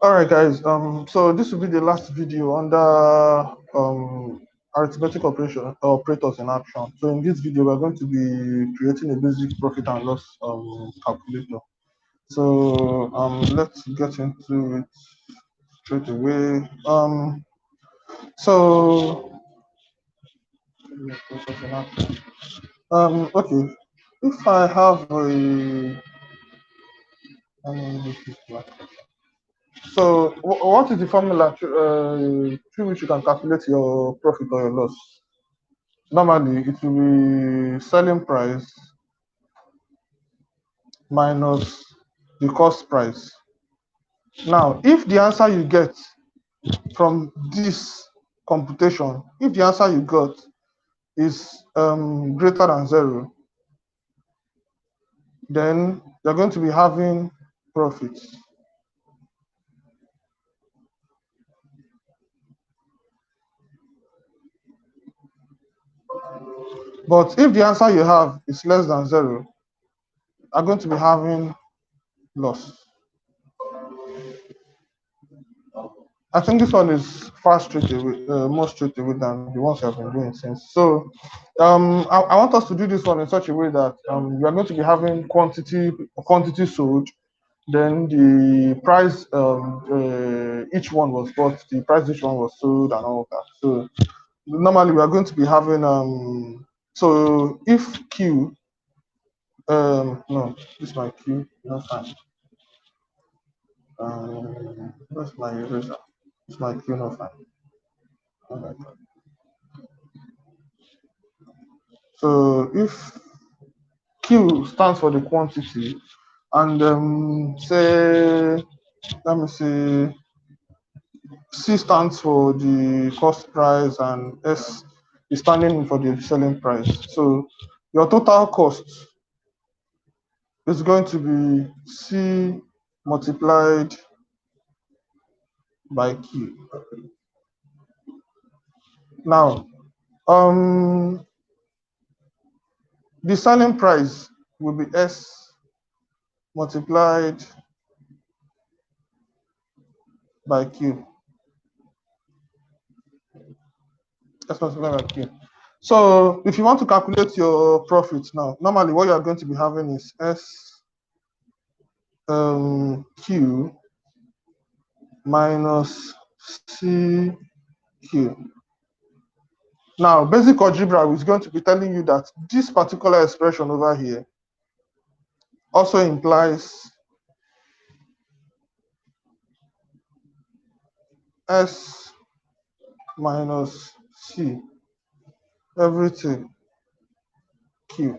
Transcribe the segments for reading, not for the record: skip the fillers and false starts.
All right, guys. So this will be the last video under arithmetic operators in action. So in this video, we're going to be creating a basic profit and loss calculator. So let's get into it straight away. So okay. If I have a so what is the formula through which you can calculate your profit or your loss? Normally, it will be selling price minus the cost price. Now, if the answer you get from this computation, if the answer you got is greater than 0, then you're going to be having profits. But if the answer you have is less than 0, you're going to be having loss. I think this one is far straight away, more straight away than the ones I've been doing since. So I want us to do this one in such a way that we are going to be having quantity sold, then the price each one was bought, the price each one was sold, and all of that. So normally we are going to be having so if Q no, this is my Q, not fine. Where's my eraser? It's my Q, not fine. All right. So if Q stands for the quantity, and say, let me see, C stands for the cost price, and S is standing for the selling price. So your total cost is going to be C multiplied by Q. Now, the selling price will be S multiplied by Q. S multiplied by Q. So if you want to calculate your profit now, normally what you are going to be having is S Q minus CQ. Now, basic algebra is going to be telling you that this particular expression over here also implies S minus C, everything Q.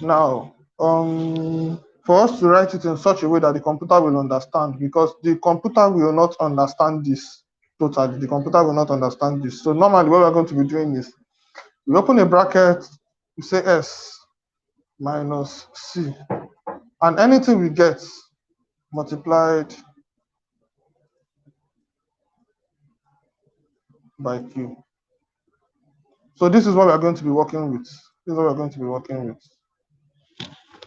Now, for us to write it in such a way that the computer will understand, because the computer will not understand this totally. The computer will not understand this. So normally what we're going to be doing is we open a bracket, we say S minus C, and anything we get multiplied by Q. So this is what we're going to be working with. This is what we're going to be working with.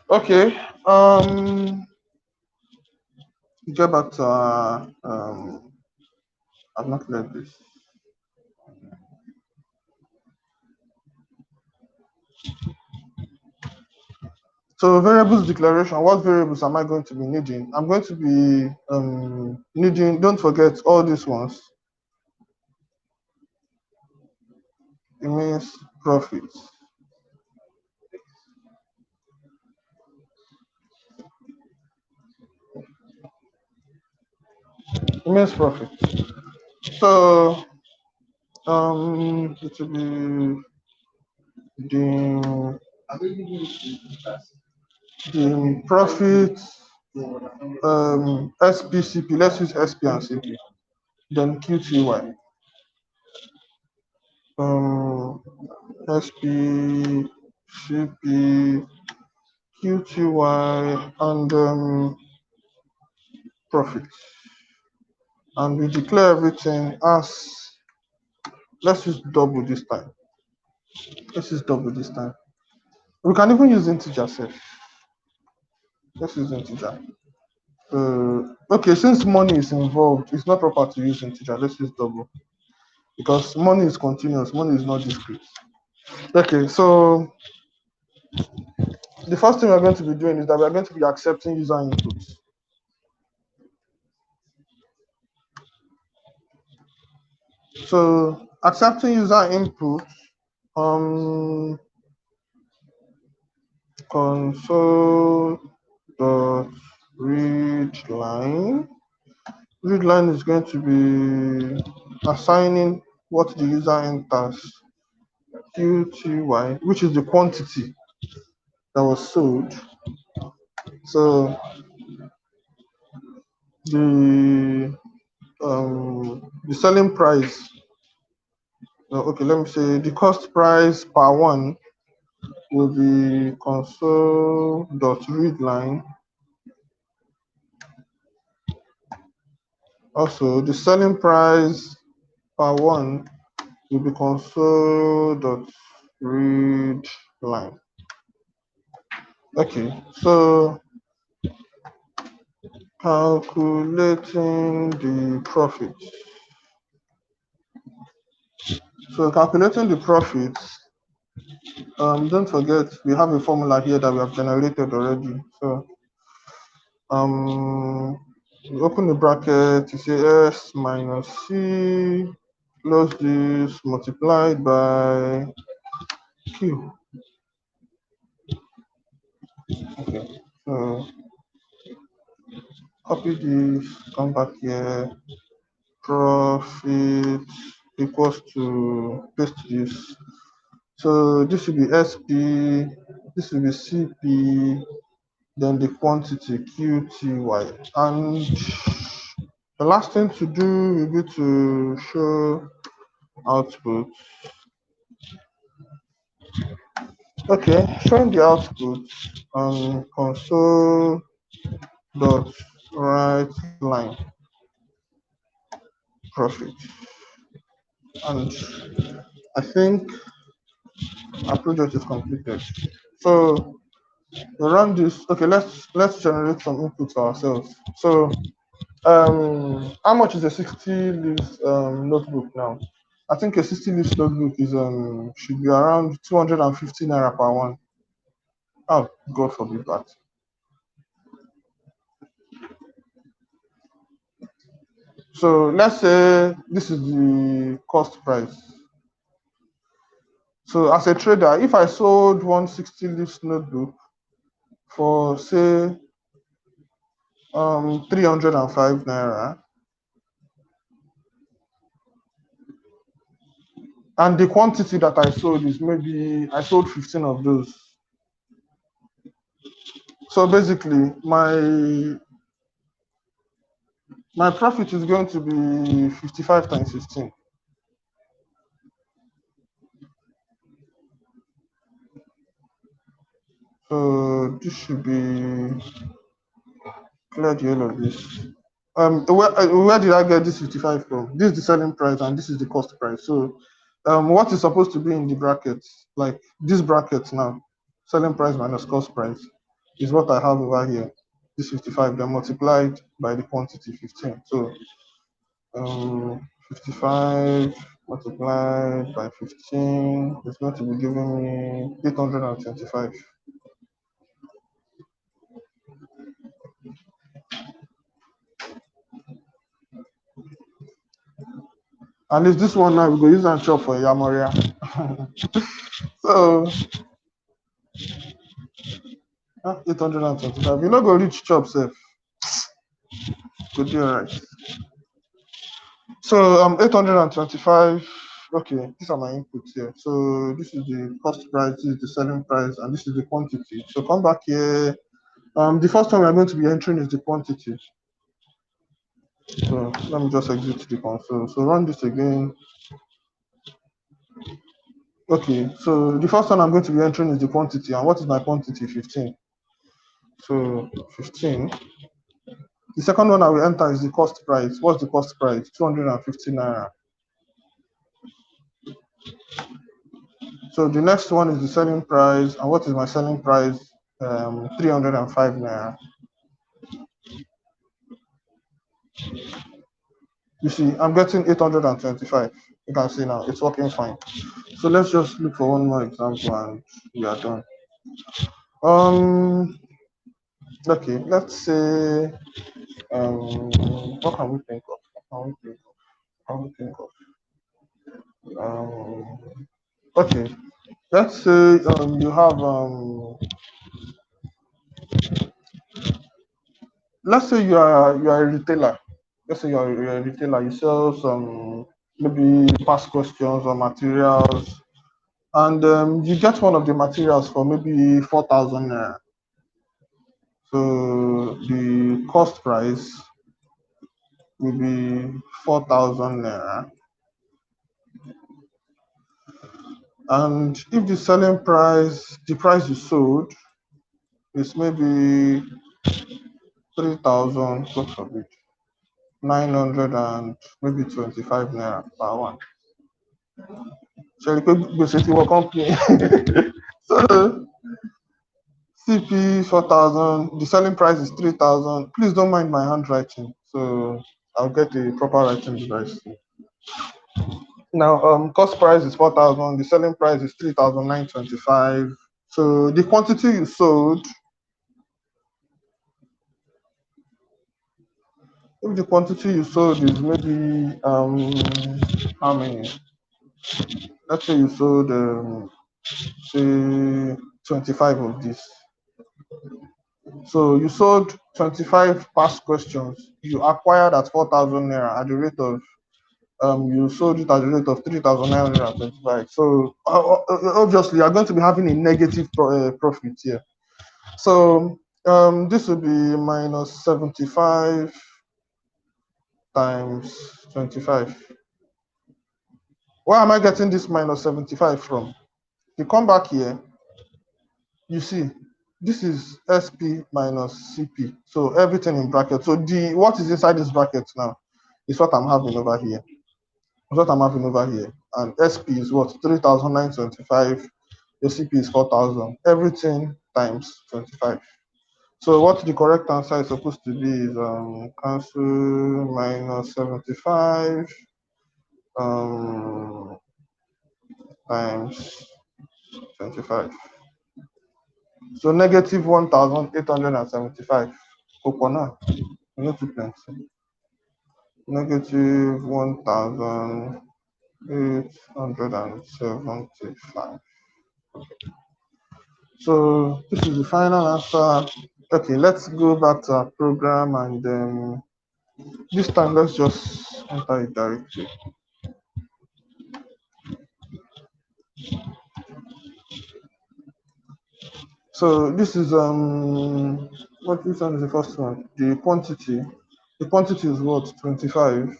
Okay. Get back to I've not cleared this. So variables declaration, what variables am I going to be needing? I'm going to be needing, don't forget all these ones. It means profit. It means profit. So it will be the profit SPCP, let's use SP and CP, then QTY. SP, CP, QTY, and profit. And we declare everything as, let's use double this time. Let's use double this time. We can even use integer self. Let's use integer. Okay, since money is involved, it's not proper to use integer. Let's use double because money is continuous. Money is not discrete. Okay, so the first thing we're going to be doing is that we're going to be accepting user inputs. So accepting user input, console dot read line. Read line is going to be assigning what the user enters, QTY, which is the quantity that was sold. So the selling price, okay, let me say the cost price per one will be console dot read line. Also, the selling price per one will be console dot read line. Okay, so calculating the profit. So calculating the profits, don't forget we have a formula here that we have generated already. So you open the bracket, you say S minus C plus this multiplied by Q. Okay, so copy this, come back here, profit equals to paste this. So this will be SP, this will be CP, then the quantity QTY. And the last thing to do will be to show output. Okay, showing the output on console dot write line profit. And I think our project is completed. So we run this. Okay, let's generate some inputs ourselves. So how much is a 60 leaves notebook now? I think a 60 leaves notebook is should be around 250 naira per one. Oh, God forbid that. So let's say this is the cost price. So as a trader, if I sold 160 leaves notebook for say 305 naira, and the quantity that I sold is maybe I sold 15 of those. So basically my profit is going to be 55 times 15. So this should be clear the whole of this. Where did I get this 55 from? This is the selling price and this is the cost price. So what is supposed to be in the brackets, like this bracket now, selling price minus cost price, is what I have over here. This 55, then multiplied by the quantity 15. So 55 multiplied by 15 is going to be giving me 825. At least this one now we go use and chop for Yamoria. So 825. You no go reach chop safe. Could be alright. So 825. Okay, these are my inputs here. So this is the cost price, this is the selling price, and this is the quantity. So come back here. The first one we're going to be entering is the quantity. So let me just exit the console. So run this again. Okay, so the first one I'm going to be entering is the quantity. And what is my quantity? 15. So 15. The second one I will enter is the cost price. What's the cost price? 250 naira. So the next one is the selling price. And what is my selling price? 305 naira. You see, I'm getting 825. You can see now it's working fine. So let's just look for one more example and we are done. Um, okay, let's say what can we think of? What can we think of? Can we think of? Okay, let's say you have let's say you are a retailer. Let's say you're a retailer. You sell some maybe past questions or materials, and you get one of the materials for maybe 4,000 naira. So the cost price will be 4,000 naira, and if the selling price, the price you sold, is maybe 3,000, God forbid, 900 and maybe 25 naira per one. So you could go say to your company. So CP 4,000, the selling price is 3,000. Please don't mind my handwriting. So I'll get the proper writing device. Now, cost price is 4,000. The selling price is 3,925. So the quantity you sold, if the quantity you sold is maybe how many? Let's say you sold say 25 of this. So you sold 25 past questions. You acquired at 4,000 naira at the rate of you sold it at the rate of 3,925. So obviously you're going to be having a negative profit here. So this will be minus 75 times 25. Where am I getting this minus 75 from? You come back here, you see, this is SP minus CP. So everything in bracket. So the what is inside this bracket now is what I'm having over here. Is what I'm having over here. And SP is what? 3,925. Your CP is 4,000. Everything times 25. So what the correct answer is supposed to be is cancel minus 75 times 25. So negative 1,875. Opona, not too plenty. Negative 1,875. So this is the final answer. Okay, let's go back to our program and this time let's just enter it directly. So this is what this one is the first one. The quantity. The quantity is what? 25.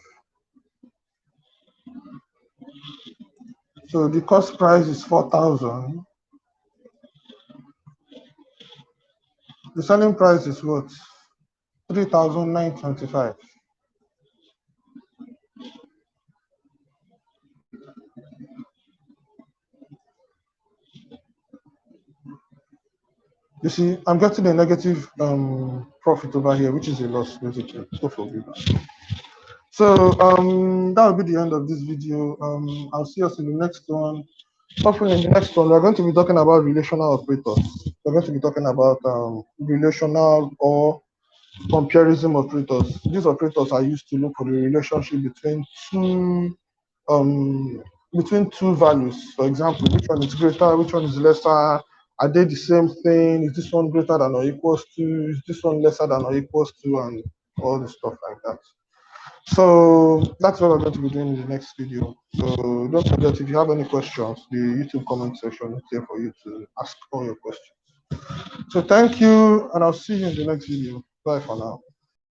So the cost price is 4,000. The selling price is what? 3,925. You see, I'm getting a negative profit over here, which is a loss basically. So forgive us. So that will be the end of this video. I'll see us in the next one. Hopefully, in the next one, we're going to be talking about relational operators. We're going to be talking about relational or comparison operators. These operators are used to look for the relationship um, between two values. For example, which one is greater, which one is lesser? Are they the same thing? Is this one greater than or equals to? Is this one lesser than or equals to? And all the stuff like that. So that's what we're going to be doing in the next video. So don't forget, if you have any questions, the YouTube comment section is there for you to ask all your questions. So thank you, and I'll see you in the next video. Bye for now.